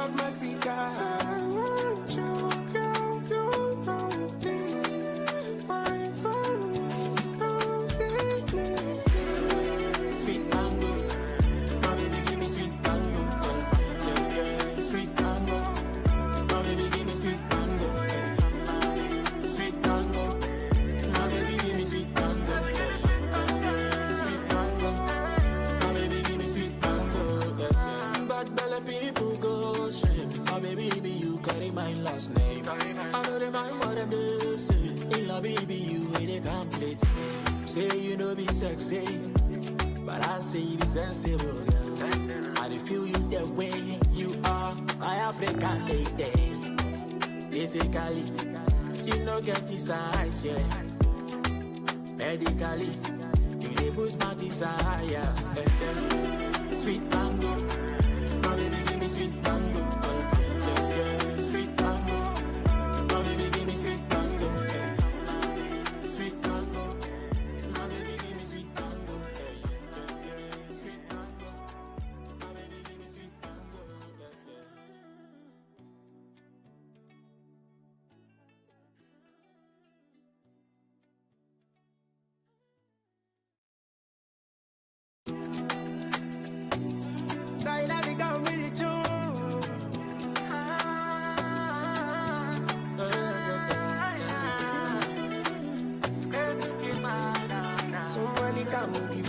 of my cigar. I want you, girl, you know this. Wine for me, don't hit me. Sweet mango, my baby give me sweet mango. Yeah, yeah, sweet mango, my baby give me sweet mango. Sweet mango, my baby give me sweet mango. Sweet mango, my baby give me sweet mango. Bad belly people go shame. My baby, you carry my last name. I know they mind what them do say. In love, baby, you ain't a complete me. Say you know be sexy, but I say you be sensible, girl. I feel you the way you are, my African lady. Physically, you know get this eyes, yeah. Medically, you dey boost my desire. Sweet mango, my baby give me sweet mango. Yeah, yeah, sweet mango, my baby give me sweet mango. Sweet mango, my baby give me sweet mango. Yeah, sweet mango, my baby give me sweet mango. Somebody come give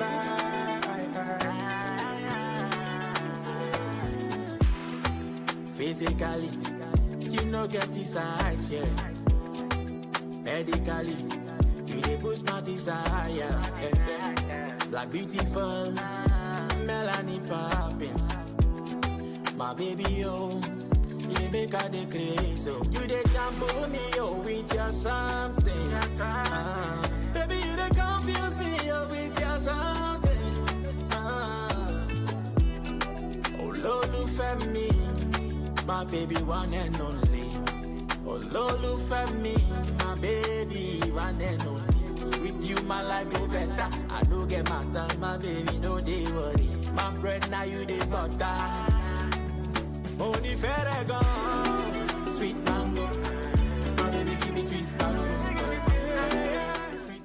physically, you know get this eyes, yeah. Medically, you dey boost my desire. Black beautiful, melanin popping. My baby, oh, you make her the crazy. Oh. You dey jump me, oh, with your something. Baby, you dey confuse me, oh, with your something. Oh, Lulu Femi, my baby, one and only. Oh, Lulu Femi, my baby, one and only. With you, my life go better. I don't get matter, my baby, no they worry. My bread now you dey butter. Only fair gone, sweet mango. My baby give me sweet mango. Sweet.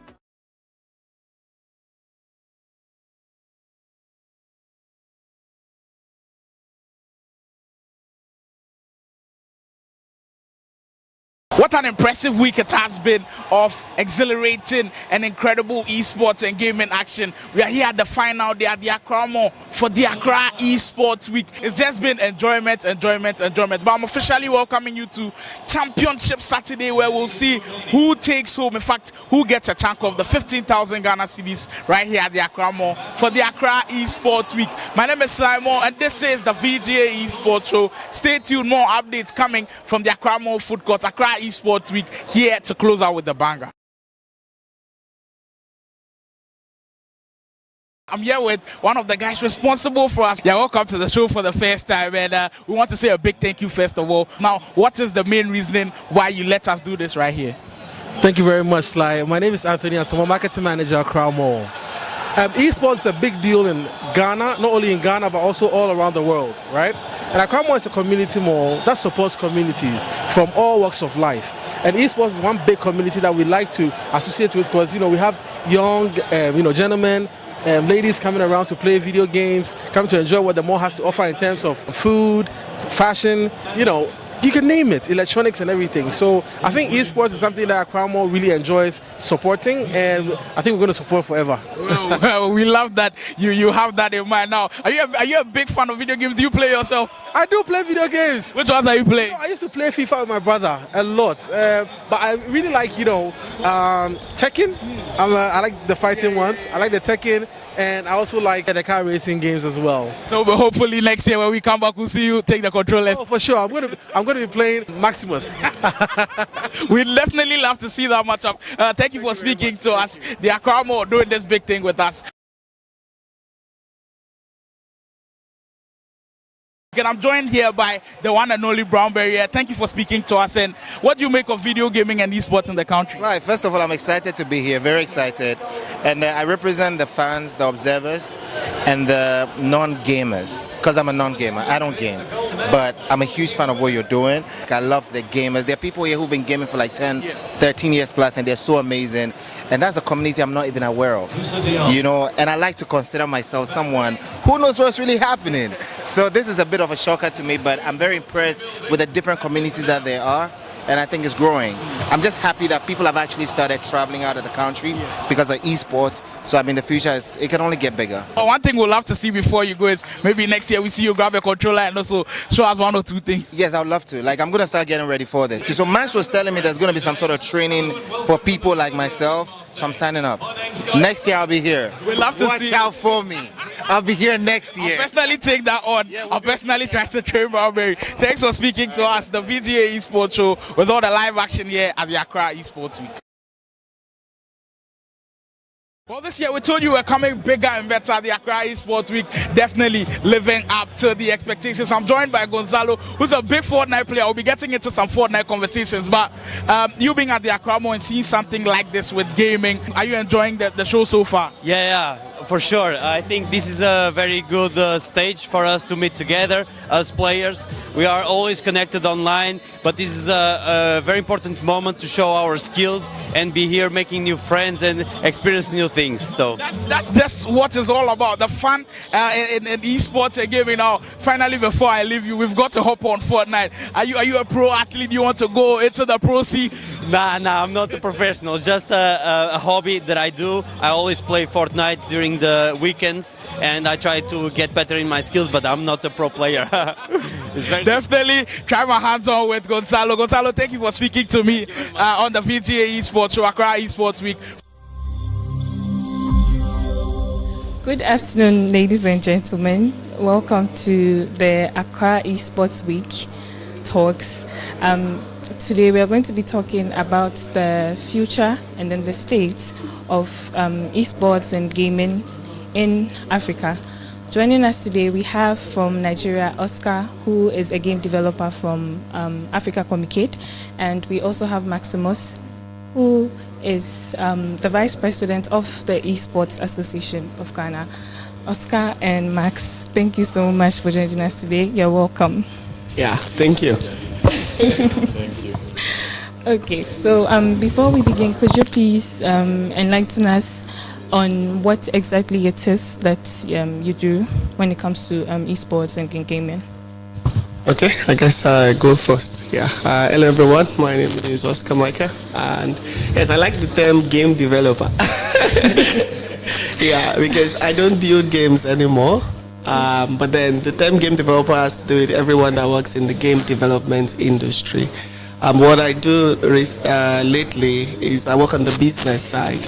What an impressive week it has been of exhilarating and incredible esports and gaming action. We are here at the final day at the Accra Mall for the Accra Esports Week. It's just been enjoyment. But I'm officially welcoming you to Championship Saturday, where we'll see who takes home, in fact, who gets a chunk of the 15,000 Ghana cedis right here at the Accra Mall for the Accra Esports Week. My name is Slimon, and this is the VGA Esports Show. Stay tuned, more updates coming from the Accra Mall Food Court. Accra Esports Week here to close out with the banger. I'm here with one of the guys responsible for us. Yeah, welcome to the show for the first time, and we want to say a big thank you first of all. Now, what is the main reasoning why you let us do this right here? Thank you very much, Sly. My name is Anthony. I'm a marketing manager at Accra Mall. Esports is a big deal in Ghana, not only in Ghana, but also all around the world, right? And Accra Mall is a community mall that supports communities from all walks of life. And esports is one big community that we like to associate with because, you know, we have young, gentlemen, ladies coming around to play video games, coming to enjoy what the mall has to offer in terms of food, fashion, you can name it, electronics and everything. So I think esports is something that Accra Mall really enjoys supporting, and I think we're going to support forever. Well, we love that you have that in mind. Now, are you a big fan of video games? Do you play yourself? I do play video games. Which ones are you playing? I used to play FIFA with my brother a lot, but I really like Tekken. I like the fighting ones. I like the Tekken. And I also like the car racing games as well. So hopefully next year when we come back, we'll see you take the controllers. Oh, for sure. I'm going to be playing Maximus. We'd definitely love to see that matchup. Thank you for speaking to us. The Accra Mall doing this big thing with us. And I'm joined here by the one and only Brownberry. Thank you for speaking to us. And what do you make of video gaming and esports in the country? Right. First of all, I'm excited to be here, very excited. And I represent the fans, the observers, and the non-gamers. Because I'm a non-gamer, I don't game. But I'm a huge fan of what you're doing. I love the gamers. There are people here who've been gaming for like 10, 13 years plus, and they're so amazing. And that's a community I'm not even aware of. You know, and I like to consider myself someone who knows what's really happening. So this is a bit of a shocker to me, but I'm very impressed with the different communities that there are, and I think it's growing. I'm just happy that people have actually started traveling out of the country because of esports. So I mean, the future it can only get bigger. Well, one thing we'll love to see before you go is maybe next year we see you grab a controller and also show us one or two things. Yes, I would love to. Like, I'm gonna start getting ready for this. So Max was telling me there's gonna be some sort of training for people like myself. So I'm signing up. Next year I'll be here. We'd love to see. Watch out for me. I'll be here next year. I'll personally take that on. I'll personally try to train Brownberry. Thanks for speaking to us, the VGA Esports Show, with all the live action here at the Accra Esports Week. Well, this year we told you we're coming bigger and better at the Accra Esports Week, definitely living up to the expectations. I'm joined by Gonzalo, who's a big Fortnite player. We'll be getting into some Fortnite conversations, but you being at the Accra and seeing something like this with gaming, are you enjoying the show so far? Yeah, for sure. I think this is a very good stage for us to meet together as players. We are always connected online, but this is a very important moment to show our skills and be here making new friends and experience new things. So that's just what it's all about, the fun in esports and gaming. Now, finally, before I leave you, we've got to hop on Fortnite. Are you a pro athlete? You want to go into the pro scene? Nah, I'm not a professional. Just a hobby that I do. I always play Fortnite during the weekends, and I try to get better in my skills, but I'm not a pro player. It's very definitely try my hands on with Gonzalo. Gonzalo, thank you for speaking to me on the VGA Esports Show, Accra Esports Week. Good afternoon, ladies and gentlemen. Welcome to the Accra Esports Week talks. Today we are going to be talking about the future and then the state of esports and gaming in Africa. Joining us today we have from Nigeria Oscar, who is a game developer from Africa Communicate, and we also have Maximus, who is the Vice President of the Esports Association of Ghana. Oscar and Max, thank you so much for joining us today. You're welcome. Yeah, thank you. Thank you. Okay, so before we begin, could you please enlighten us on what exactly it is that you do when it comes to esports and gaming? Okay, I guess I go first. Yeah. Hello everyone, my name is Oscar Michael, and yes, I like the term game developer. Yeah, because I don't build games anymore. But then the term game developer has to do with everyone that works in the game development industry. What I do lately is I work on the business side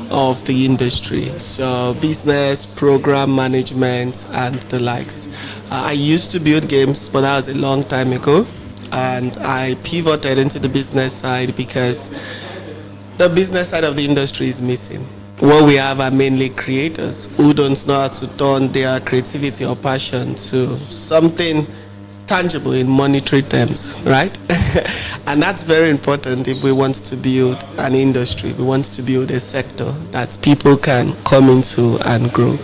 of the industry, so business, program management, and the likes. I used to build games, but that was a long time ago, and I pivoted into the business side because the business side of the industry is missing. What we have are mainly creators who don't know how to turn their creativity or passion to something tangible in monetary terms, right? And that's very important if we want to build an industry. We want to build a sector that people can come into and grow.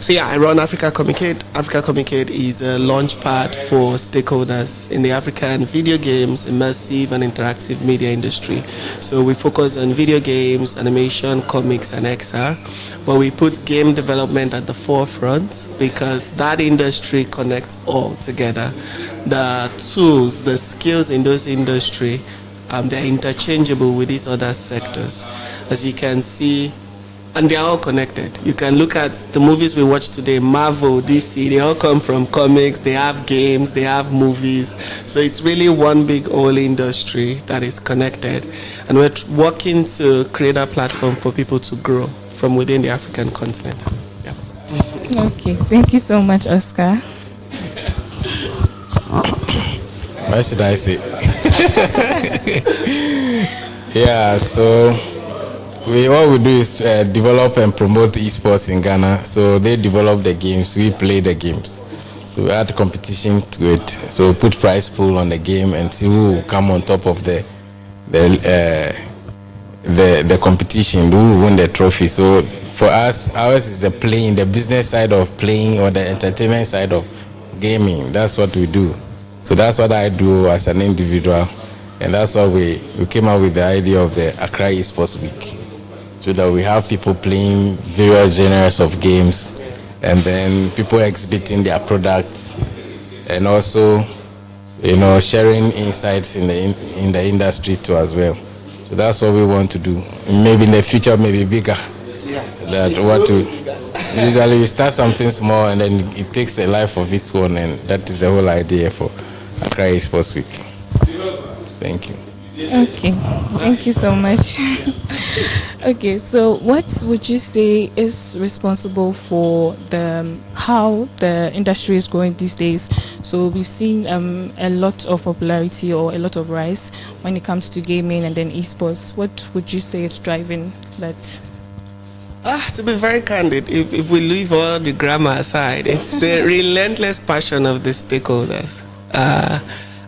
So yeah, I run Africa Communicate. Africa Communicate is a launch pad for stakeholders in the African video games, immersive and interactive media industry. So we focus on video games, animation, comics, and XR. But we put game development at the forefront because that industry connects all together. The tools, the skills in those industry, they're interchangeable with these other sectors. As you can see, and they're all connected. You can look at the movies we watch today, Marvel, DC, they all come from comics, they have games, they have movies. So it's really one big whole industry that is connected. And we're working to create a platform for people to grow from within the African continent. Yeah. Okay, thank you so much, Oscar. What should I say? Yeah, so what we do is develop and promote esports in Ghana. So they develop the games, we play the games. So we add competition to it. So we put prize pool on the game and see who will come on top of the competition, who will win the trophy. So for us, ours is the playing, the business side of playing or the entertainment side of gaming. That's what we do. So that's what I do as an individual. And that's why we came up with the idea of the Accra Esports Week. So that we have people playing various genres of games and then people exhibiting their products and also, sharing insights in the industry too as well. So that's what we want to do. Maybe in the future, maybe bigger. Usually we start something small and then it takes a life of its own, and that is the whole idea for Accra Esports Week. Thank you. Okay, thank you so much. Okay, so what would you say is responsible for how the industry is growing these days? So we've seen a lot of popularity or a lot of rise when it comes to gaming and then esports. What would you say is driving that? To be very candid, if we leave all the grammar aside, it's the relentless passion of the stakeholders.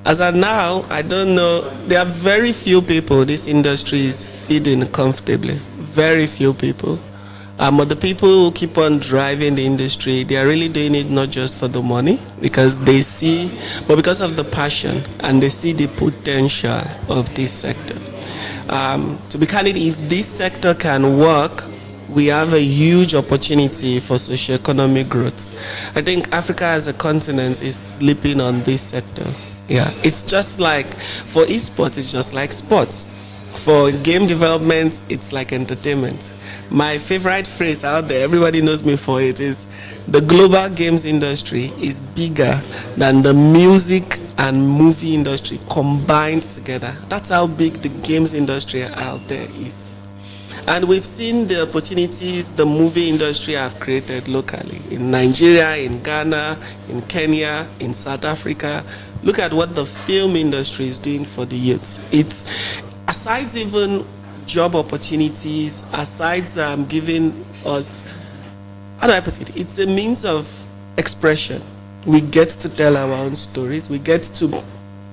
As of now, I don't know, there are very few people this industry is feeding comfortably. Very few people. But the people who keep on driving the industry, they are really doing it not just for the money, because they see, but because of the passion, and they see the potential of this sector. To be candid, if this sector can work, we have a huge opportunity for socio-economic growth. I think Africa as a continent is sleeping on this sector. Yeah, it's just like, for esports, it's just like sports. For game development, it's like entertainment. My favorite phrase out there, everybody knows me for it, is the global games industry is bigger than the music and movie industry combined together. That's how big the games industry out there is. And we've seen the opportunities the movie industry have created locally, in Nigeria, in Ghana, in Kenya, in South Africa. Look at what the film industry is doing for the youth. It's, aside even job opportunities, aside giving us, how do I put it? It's a means of expression. We get to tell our own stories. We get to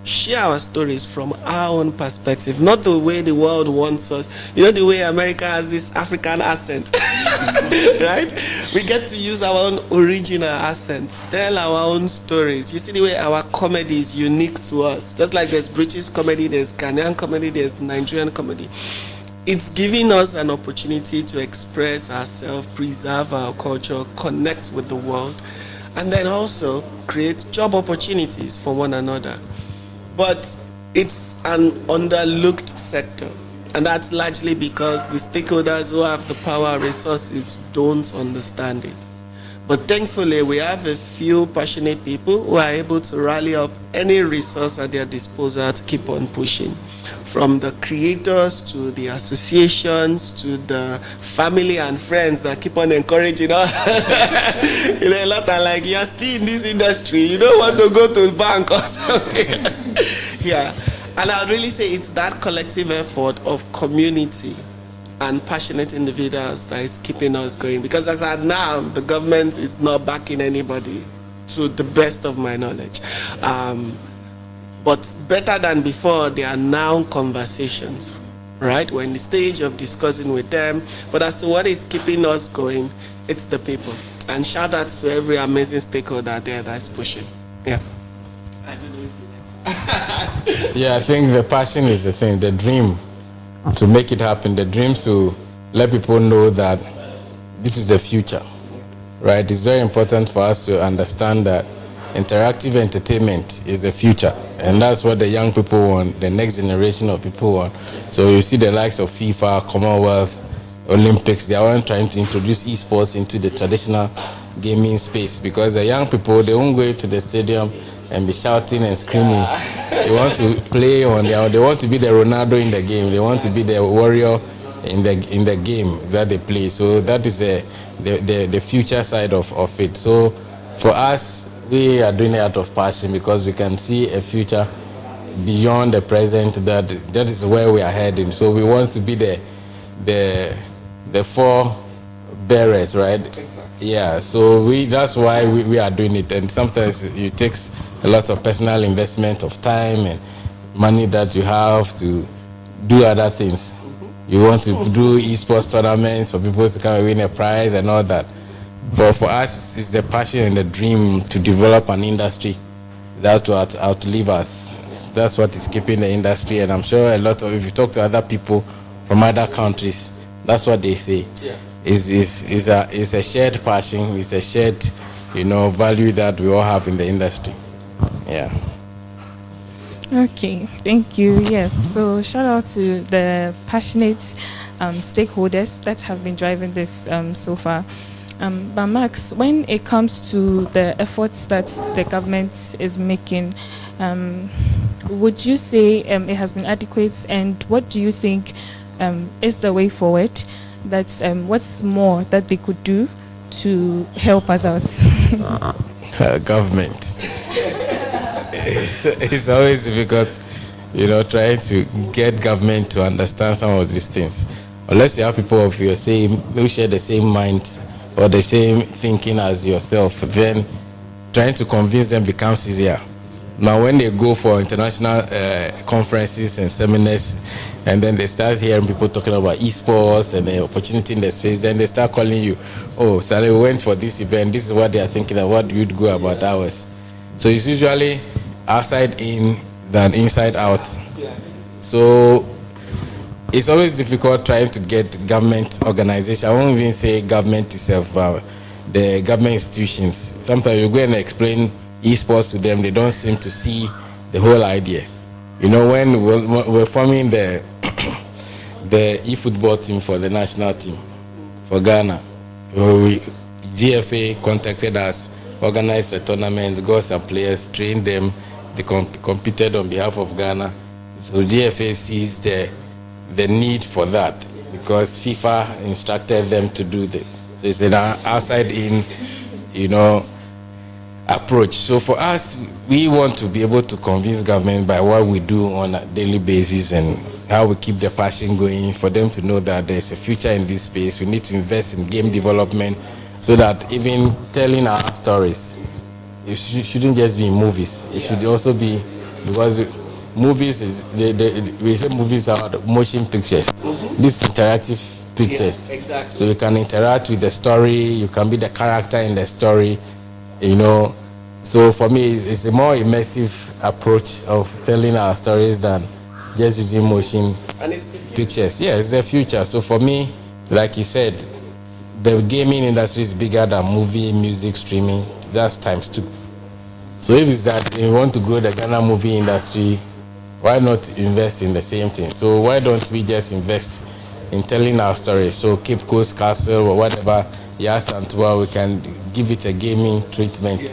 share our stories from our own perspective, not the way the world wants us. You know, the way America has this African accent, right? We get to use our own original accents, tell our own stories. You see the way our comedy is unique to us. Just like there's British comedy, there's Ghanaian comedy, there's Nigerian comedy. It's giving us an opportunity to express ourselves, preserve our culture, connect with the world, and then also create job opportunities for one another. But it's an underlooked sector, and that's largely because the stakeholders who have the power and resources don't understand it. But thankfully, we have a few passionate people who are able to rally up any resource at their disposal to keep on pushing. From the creators to the associations to the family and friends that keep on encouraging us. You know, a lot are like, you're still in this industry, you don't want to go to the bank or something. Yeah, and I'd really say it's that collective effort of community and passionate individuals that is keeping us going. Because as of now, the government is not backing anybody, to the best of my knowledge. But better than before, there are now conversations, right? We're in the stage of discussing with them. But as to what is keeping us going, it's the people. And shout out to every amazing stakeholder there that's pushing. Yeah. I don't know if you like. Yeah, I think the passion is the thing, the dream to make it happen, the dream to let people know that this is the future, right? It's very important for us to understand that interactive entertainment is the future, and that's what the young people want, the next generation of people want. So you see the likes of FIFA, Commonwealth, Olympics, they are all trying to introduce esports into the traditional gaming space, because the young people, they won't go to the stadium and be shouting and screaming. They want to play on they want to be the Ronaldo in the game, they want to be the warrior in the game that they play. So that is the future side of it. So for us, we are doing it out of passion because we can see a future beyond the present, that is where we are heading. So we want to be the bearers, right? Yeah, so that's why we are doing it, and sometimes it takes a lot of personal investment of time and money that you have to do other things. You want to do esports tournaments for people to come and win a prize and all that. For us, it's the passion and the dream to develop an industry that will outlive us. That's what is keeping the industry, and I'm sure if you talk to other people from other countries, that's what they say. Yeah. It's a shared passion, it's a shared, value that we all have in the industry. Yeah. Okay, thank you. Yeah, so shout out to the passionate stakeholders that have been driving this so far. But Max, when it comes to the efforts that the government is making, would you say it has been adequate, and what do you think is the way forward? That's what's more that they could do to help us out? Government. It's always difficult, trying to get government to understand some of these things. Unless you have people of your who share the same mind or the same thinking as yourself, then trying to convince them becomes easier. Now, when they go for international conferences and seminars, and then they start hearing people talking about esports and the opportunity in the space, then they start calling you, oh, Sally, we went for this event, this is what they are thinking of, what you'd go about ours. So it's usually outside in than inside out. So it's always difficult trying to get government organization. I won't even say government itself, the government institutions. Sometimes you go and explain esports to them, they don't seem to see the whole idea. When we're forming the e-football team for the national team for Ghana, GFA contacted us, organized a tournament, got some players, trained them, they competed on behalf of Ghana. So GFA sees the need for that because FIFA instructed them to do this. So it's an outside-in, approach. So for us, we want to be able to convince government by what we do on a daily basis and how we keep the passion going for them to know that there's a future in this space. We need to invest in game development so that even telling our stories, it shouldn't just be movies. It should also be, because movies we say movies are motion pictures. These interactive pictures. Exactly. So you can interact with the story, you can be the character in the story, So for me, it's a more immersive approach of telling our stories than just using motion pictures. Yeah, it's the future. So for me, like you said, the gaming industry is bigger than movie, music, streaming. That's ×2. So if it's that you want to grow the Ghana movie industry, why not invest in the same thing? So why don't we just invest in telling our story? So Cape Coast Castle or whatever, Yas Antua, we can give it a gaming treatment,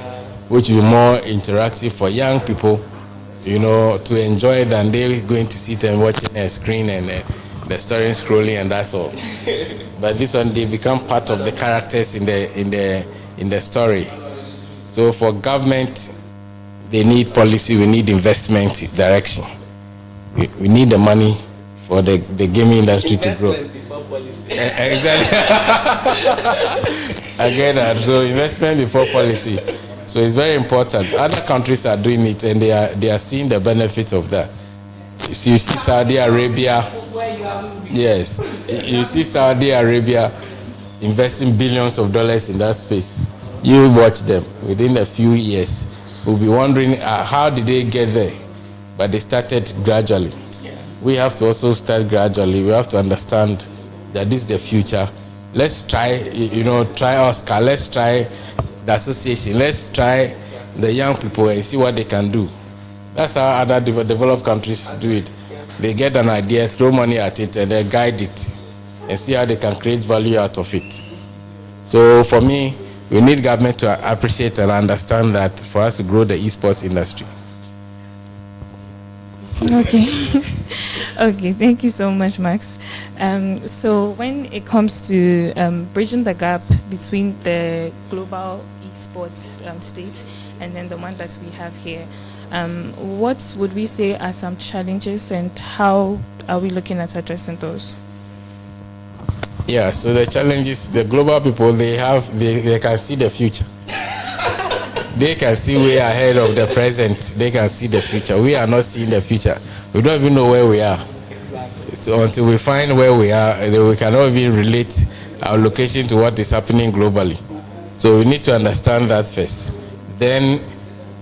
which will be more interactive for young people, to enjoy than they going to sit and watching a screen and the story scrolling and that's all. But this one, they become part of the characters in the story. So for government, they need policy, we need investment direction. We need the money for the gaming industry to grow. Before policy. Exactly. I get that. So investment before policy. So it's very important. Other countries are doing it and they are seeing the benefits of that. You see Saudi Arabia. Yes. You see Saudi Arabia investing billions of dollars in that space. You watch them within a few years. We'll be wondering how did they get there? But they started gradually. We have to also start gradually. We have to understand that this is the future. Let's try, try Oscar. Let's try the association. Let's try the young people and see what they can do. That's how other developed countries do it. They get an idea, throw money at it, and they guide it and see how they can create value out of it. So for me, we need government to appreciate and understand that for us to grow the esports industry. Okay. Okay, thank you so much, Max. So when it comes to bridging the gap between the global esports state and then the one that we have here, what would we say are some challenges and how are we looking at addressing those? Yeah, so the challenge is the global people, they can see the future. They can see way ahead of the present. They can see the future. We are not seeing the future. We don't even know where we are. So until we find where we are, then we cannot even relate our location to what is happening globally. So we need to understand that first. Then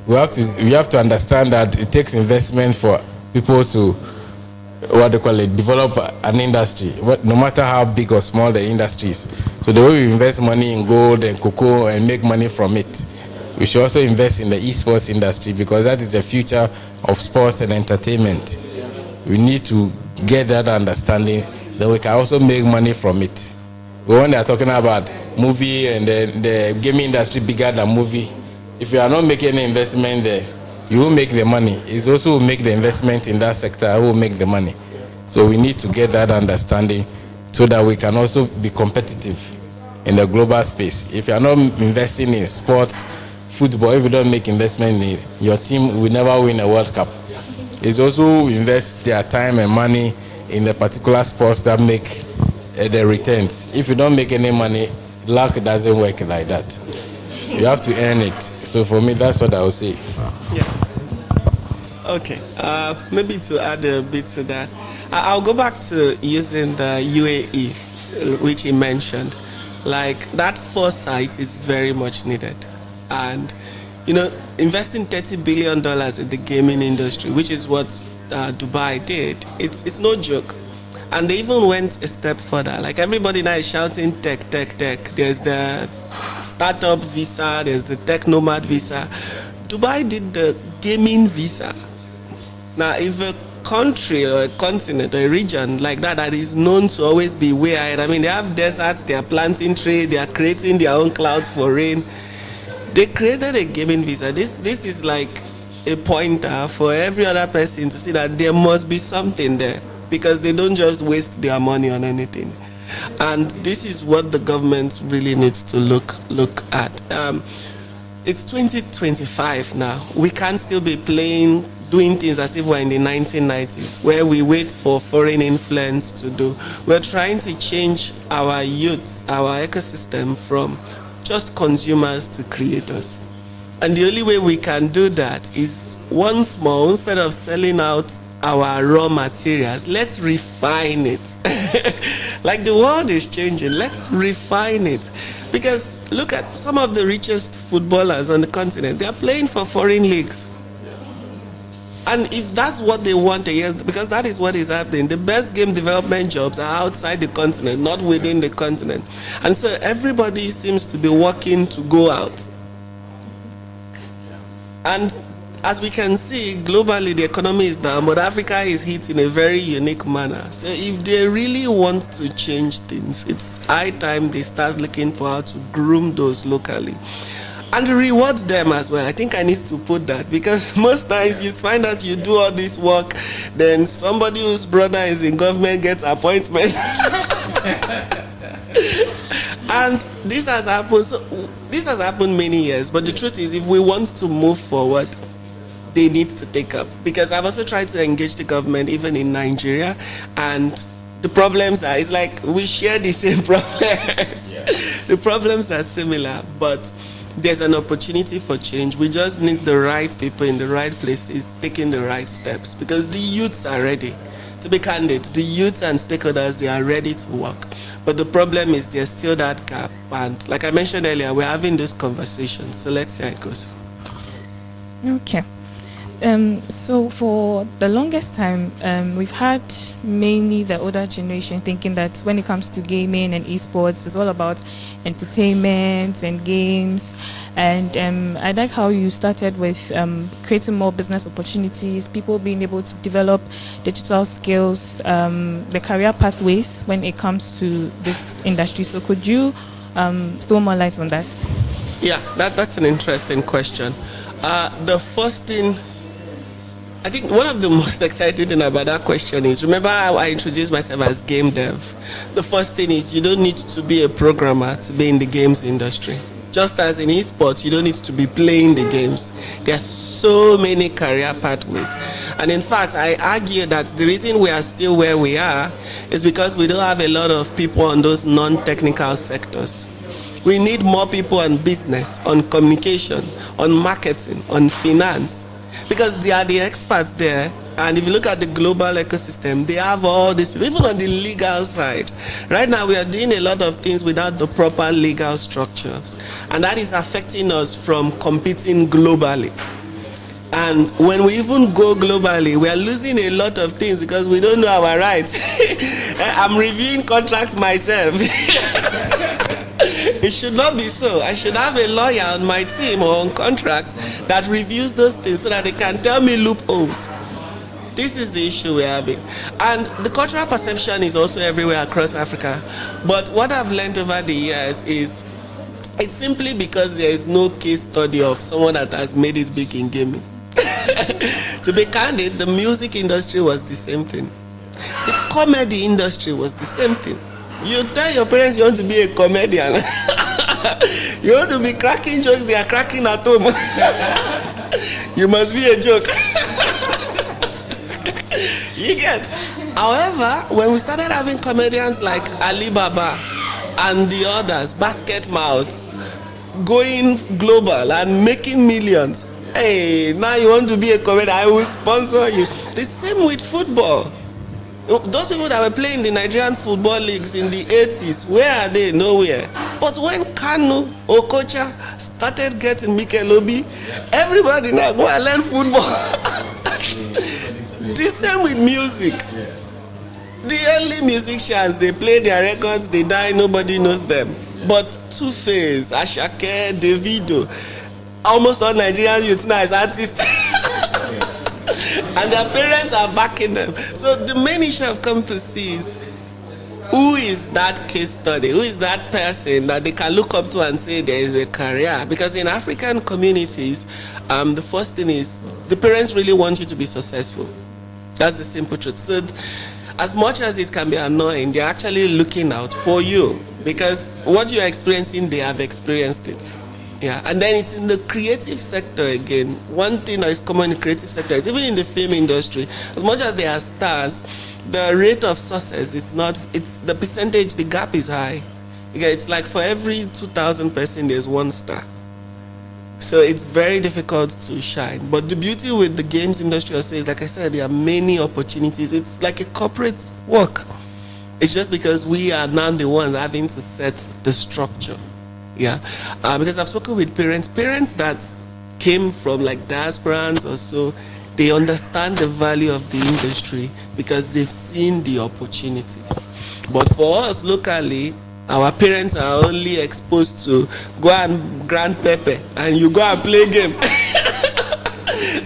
we have to understand that it takes investment for people to develop an industry, no matter how big or small the industry is. So the way we invest money in gold and cocoa and make money from it, we should also invest in the esports industry, because that is the future of sports and entertainment. We need to get that understanding, then we can also make money from it. But when they are talking about movie and the gaming industry bigger than movie, if you are not making any investment there, you will make the money. It's also will make the investment in that sector, who will make the money. So we need to get that understanding so that we can also be competitive in the global space. If you are not investing in sports, football, if you don't make investment in it, your team will never win a World Cup. It's also invest their time and money in the particular sports that make the returns. If you don't make any money, luck doesn't work like that. You have to earn it. So for me, that's what I would say. Yeah. Okay. Maybe to add a bit to that, I'll go back to using the UAE, which he mentioned. Like, that foresight is very much needed. And, investing $30 billion in the gaming industry, which is what Dubai did, it's no joke. And they even went a step further. Like, everybody now is shouting tech. There's the startup visa, there's the tech nomad visa. Dubai did the gaming visa. Now, if a country or a continent or a region like that is known to always be way ahead, I mean, they have deserts, they are planting trees, they are creating their own clouds for rain. They created a gaming visa. This is like a pointer for every other person to see that there must be something there, because they don't just waste their money on anything. And this is what the government really needs to look at. It's 2025 now. We can't still be doing things as if we're in the 1990s, where we wait for foreign influence to do. We're trying to change our youth, our ecosystem, from just consumers to creators. And the only way we can do that is, once more, instead of selling out our raw materials, let's refine it. Like, the world is changing, let's refine it. Because look at some of the richest footballers on the continent, they are playing for foreign leagues. And if that's what they want, because that is what is happening, the best game development jobs are outside the continent, not within the continent. And so everybody seems to be working to go out. And as we can see, globally the economy is down, but Africa is hit in a very unique manner. So if they really want to change things, it's high time they start looking for how to groom those locally. And reward them as well. I think I need to put that, because most times you find that you do all this work, then somebody whose brother is in government gets appointment. And this has happened. So this has happened many years, but the truth is, if we want to move forward, they need to take up. Because I've also tried to engage the government, even in Nigeria, and the problems are, it's like we share the same problems. Yeah. The problems are similar, but there's an opportunity for change. We just need the right people in the right places, taking the right steps, because the youths are ready. To be candid, the youth and stakeholders, they are ready to work. But the problem is there's still that gap. And like I mentioned earlier, we're having those conversations. So let's see how it goes. Okay. So for the longest time, we've had mainly the older generation thinking that when it comes to gaming and esports, it's all about entertainment and games. And I like how you started with creating more business opportunities, people being able to develop digital skills, the career pathways when it comes to this industry. So could you throw more light on that? Yeah, that's an interesting question. The first thing, I think one of the most exciting thing about that question is, remember how I introduced myself as game dev? The first thing is, you don't need to be a programmer to be in the games industry. Just as in esports, you don't need to be playing the games. There are so many career pathways. And in fact, I argue that the reason we are still where we are is because we don't have a lot of people on those non-technical sectors. We need more people on business, on communication, on marketing, on finance, because they are the experts there. And if you look at the global ecosystem, they have all these people, even on the legal side. Right now, we are doing a lot of things without the proper legal structures. And that is affecting us from competing globally. And when we even go globally, we are losing a lot of things because we don't know our rights. I'm reviewing contracts myself. It should not be so. I should have a lawyer on my team or on contract that reviews those things so that they can tell me loopholes. This is the issue we're having. And the cultural perception is also everywhere across Africa. But what I've learned over the years is it's simply because there is no case study of someone that has made it big in gaming. To be candid, the music industry was the same thing. The comedy industry was the same thing. You tell your parents you want to be a comedian. You want to be cracking jokes they are cracking at home. You must be a joke. You get. However, when we started having comedians like Alibaba and the others, Basket Mouths, going global and making millions, hey, now you want to be a comedian, I will sponsor you. The same with football. Those people that were playing the Nigerian football leagues in the 80s, where are they? Nowhere. But when Kanu, Okocha started getting Mikelobi, everybody now go and learn football. The same with music. The early musicians, they play their records, they die, nobody knows them. But Two-Face, Ashake, Davido, almost all Nigerian youths now is artists. And their parents are backing them. So the main issue I've come to see is, who is that case study? Who is that person that they can look up to and say there is a career? Because in African communities, the first thing is the parents really want you to be successful. That's the simple truth. So as much as it can be annoying, they're actually looking out for you because what you're experiencing, they have experienced it. Yeah, and then it's in the creative sector again. One thing that is common in the creative sector is even in the film industry, as much as they are stars, the rate of success is not, it's the percentage, the gap is high. Okay, it's like for every 2,000 person, there's one star. So it's very difficult to shine. But the beauty with the games industry also is, like I said, there are many opportunities. It's like a corporate work. It's just because we are now the ones having to set the structure. Yeah, because I've spoken with parents that came from like diasporans or so, they understand the value of the industry because they've seen the opportunities. But for us locally, our parents are only exposed to go and grind pepper and you go and play game.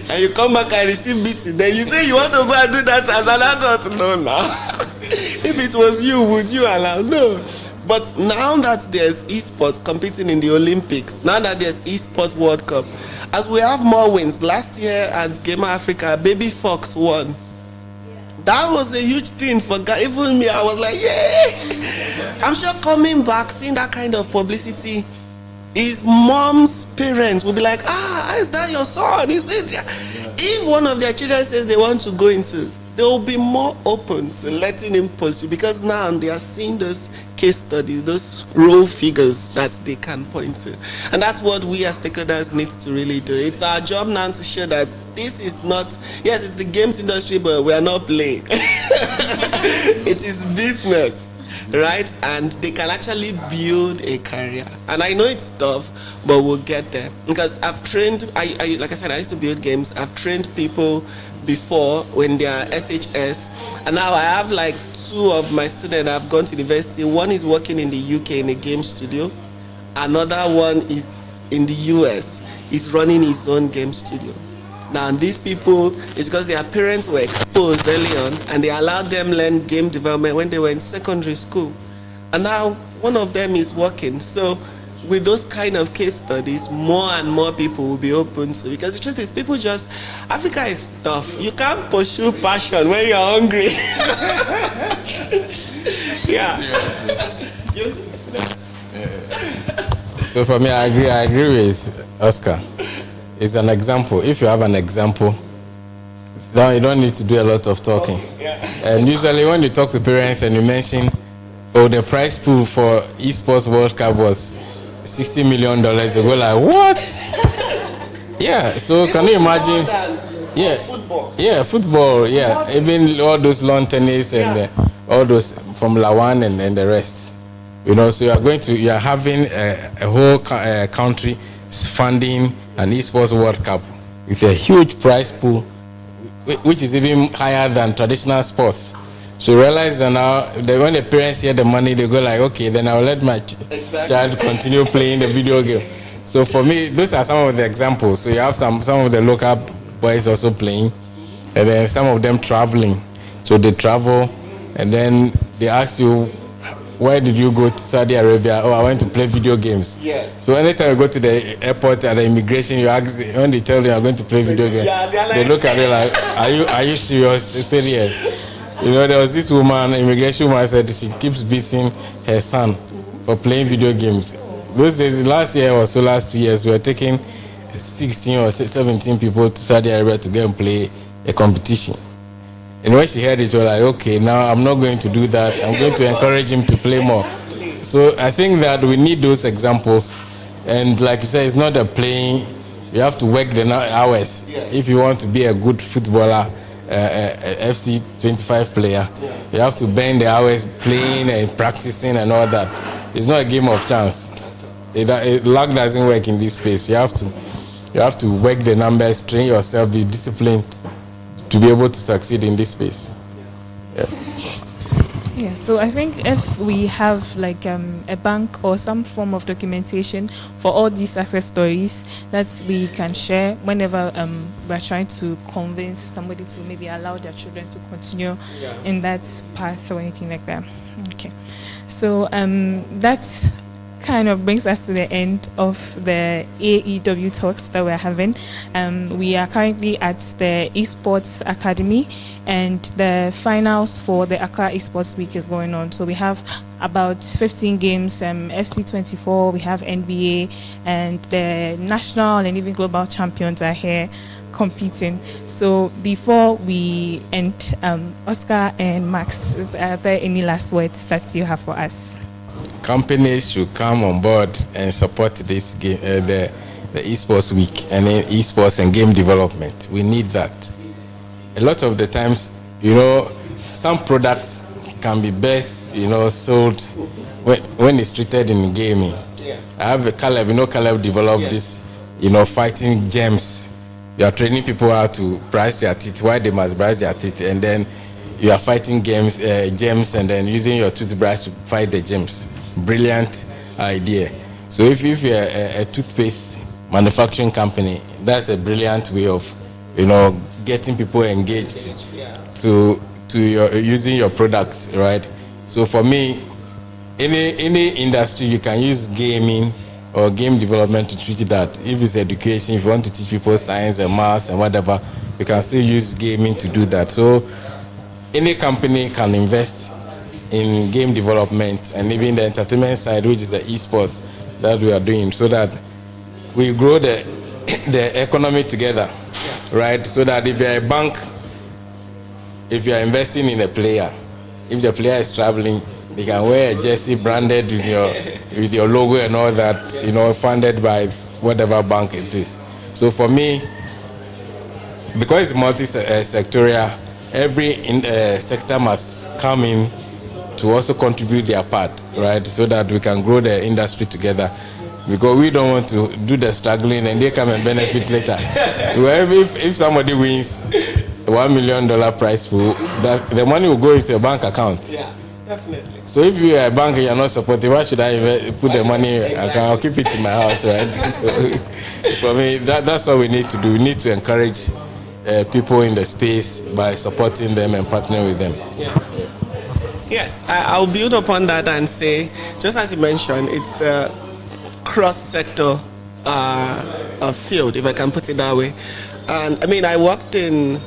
And you come back and receive beating. Then you say you want to go and do that as an adult. No, now. If it was you, would you allow? No. But now that there's esports competing in the Olympics, now that there's esports World Cup, as we have more wins, last year at Gamer Africa, Baby Fox won. That was a huge thing for God. Even me, I was like, yeah. I'm sure coming back, seeing that kind of publicity, his mom's parents will be like, is that your son? Is it? If one of their children says they want to go into, they will be more open to letting him pursue because now they are seeing those case studies, those role figures that they can point to. And that's what we as stakeholders need to really do. It's our job now to show that this is not, yes, it's the games industry, but we are not playing. It is business, right? And they can actually build a career. And I know it's tough, but we'll get there. Because I've trained, like I said, I used to build games. I've trained people before when they are SHS, and now I have like 2 of my students that have gone to university. One is working in the UK in a game studio, another one is in the US. He's running his own game studio. Now these people, it's because their parents were exposed early on and they allowed them learn game development when they were in secondary school, and now one of them is working. So with those kind of case studies, more and more people will be open to, because the truth is, people just, Africa is tough. You can't pursue passion when you're hungry. Yeah. So for me, I agree with Oscar. It's an example. If you have an example No, you don't need to do a lot of talking. And usually when you talk to parents and you mention, oh, the prize pool for Esports World Cup was $60 million, they go like, what? Yeah, so can you imagine? Yeah, football, yeah. Even all those lawn tennis and all those Formula One and the rest. You know, so you are having a whole country funding an Esports World Cup with a huge prize pool, which is even higher than traditional sports. So realize that now, when the parents hear the money, they go like, okay, then I'll let my child continue playing the video game. So for me, those are some of the examples. So you have some of the local boys also playing, and then some of them traveling. So they travel, and then they ask you, where did you go to Saudi Arabia? Oh, I went to play video games. Yes. So anytime you go to the airport at the immigration, you ask, when they tell you you're going to play video games, they look at it like, are you serious? They say yes. You know, there was this woman, immigration woman, said she keeps beating her son for playing video games. Those days, last year or so, last 2 years, we were taking 16 or 17 people to Saudi Arabia to go and play a competition. And when she heard it, she was like, okay, now I'm not going to do that. I'm going to encourage him to play more. So I think that we need those examples. And like you said, it's not a playing. You have to work the hours. If you want to be a good footballer, FC 25 player, you have to bend the hours playing and practicing and all that. It's not a game of chance. Luck doesn't work in this space. You have to work the numbers, train yourself, be disciplined to be able to succeed in this space. Yes. Yeah, so I think if we have like a bank or some form of documentation for all these success stories that we can share whenever we're trying to convince somebody to maybe allow their children to continue in that path or anything like that. Okay, so that kind of brings us to the end of the AEW talks that we're having. We are currently at the Esports Academy, and the finals for the Accra Esports Week is going on. So we have about 15 games, FC24, we have NBA, and the national and even global champions are here competing. So before we end, Oscar and Max, are there any last words that you have for us? Companies should come on board and support this game, the Esports Week and esports and game development. We need that. A lot of the times, you know, some products can be best, you know, sold when it's treated in gaming. I have a Caleb, you know, Caleb developed this, you know, fighting gems. You are training people how to brush their teeth, why they must brush their teeth, and then you are fighting gems, and then using your toothbrush to fight the gems. Brilliant idea. So if you're a toothpaste manufacturing company, that's a brilliant way of, you know, getting people engaged to using your products, right? So for me, any industry, you can use gaming or game development to treat that. If it's education, if you want to teach people science and maths and whatever, you can still use gaming to do that. So any company can invest in game development and even the entertainment side, which is the esports that we are doing, so that we grow the economy together, right? So that if you're a bank, if you're investing in a player, if the player is traveling, they can wear a jersey branded with your logo and all that, you know, funded by whatever bank it is. So for me, because it's multi-sectorial, every sector must come in to also contribute their part, right? So that we can grow the industry together. Because we don't want to do the struggling and they come and benefit later. If somebody wins $1 million prize pool, the money will go into a bank account. Yeah, definitely. So if you are a bank and you're not supporting, why should I put the money? I'll keep it in my house, right? So for me, that's what we need to do. We need to encourage people in the space by supporting them and partnering with them. Yeah. Yes, I'll build upon that and say, just as you mentioned, it's a cross-sector field, if I can put it that way. And I mean, I worked in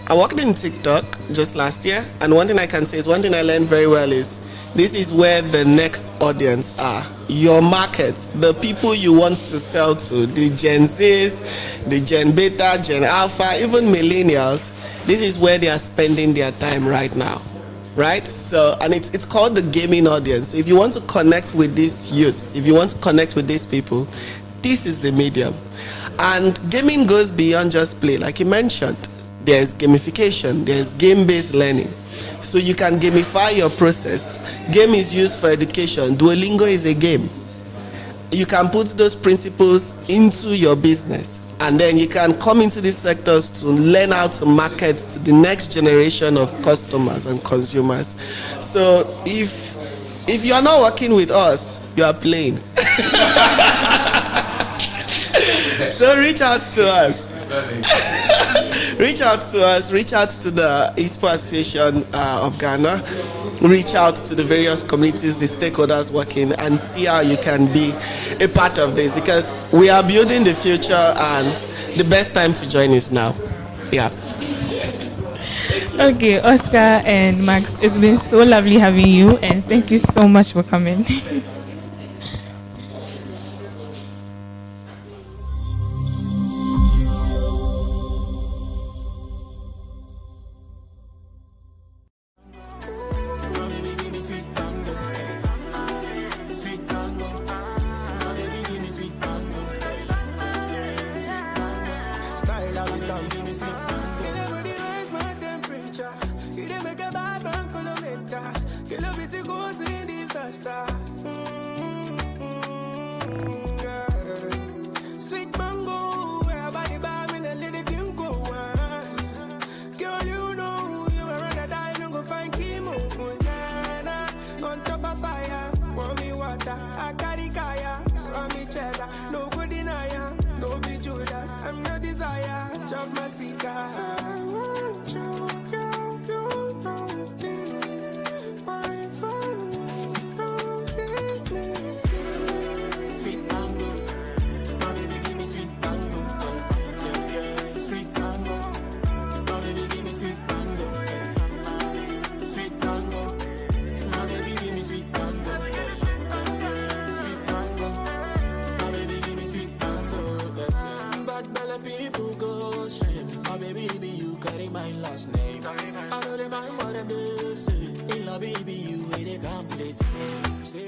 I worked in TikTok just last year, and one thing I can say is one thing I learned very well is this is where the next audience are. Your market, the people you want to sell to, the Gen Zs, the Gen Beta, Gen Alpha, even millennials, this is where they are spending their time right now. Right? So, and it's called the gaming audience. If you want to connect with these youths, if you want to connect with these people, this is the medium. And gaming goes beyond just play. Like you mentioned, there's gamification, there's game-based learning. So you can gamify your process. Game is used for education. Duolingo is a game. You can put those principles into your business, and then you can come into these sectors to learn how to market to the next generation of customers and consumers. So if you are not working with us, you are playing. So reach out to us. Reach out to us. Reach out to the Esports Association of Ghana. Reach out to the various communities, the stakeholders working, and see how you can be a part of this, because we are building the future and the best time to join is now. Yeah. Okay, Oscar and Max, it's been so lovely having you, and thank you so much for coming. No good denier, no be Judas. I'm your desire, chop my cigar. I want you, girl, you know this. Wine for me, don't hit me. Sweet mangoes, my baby give me sweet mango. Yeah, yeah, sweet mango. My baby give me sweet mango. Sweet mango, my baby give me sweet mango. People go shame. My baby, be you carry my last name. I know they mind what I'm doing. In love, baby, you way they complete me. Say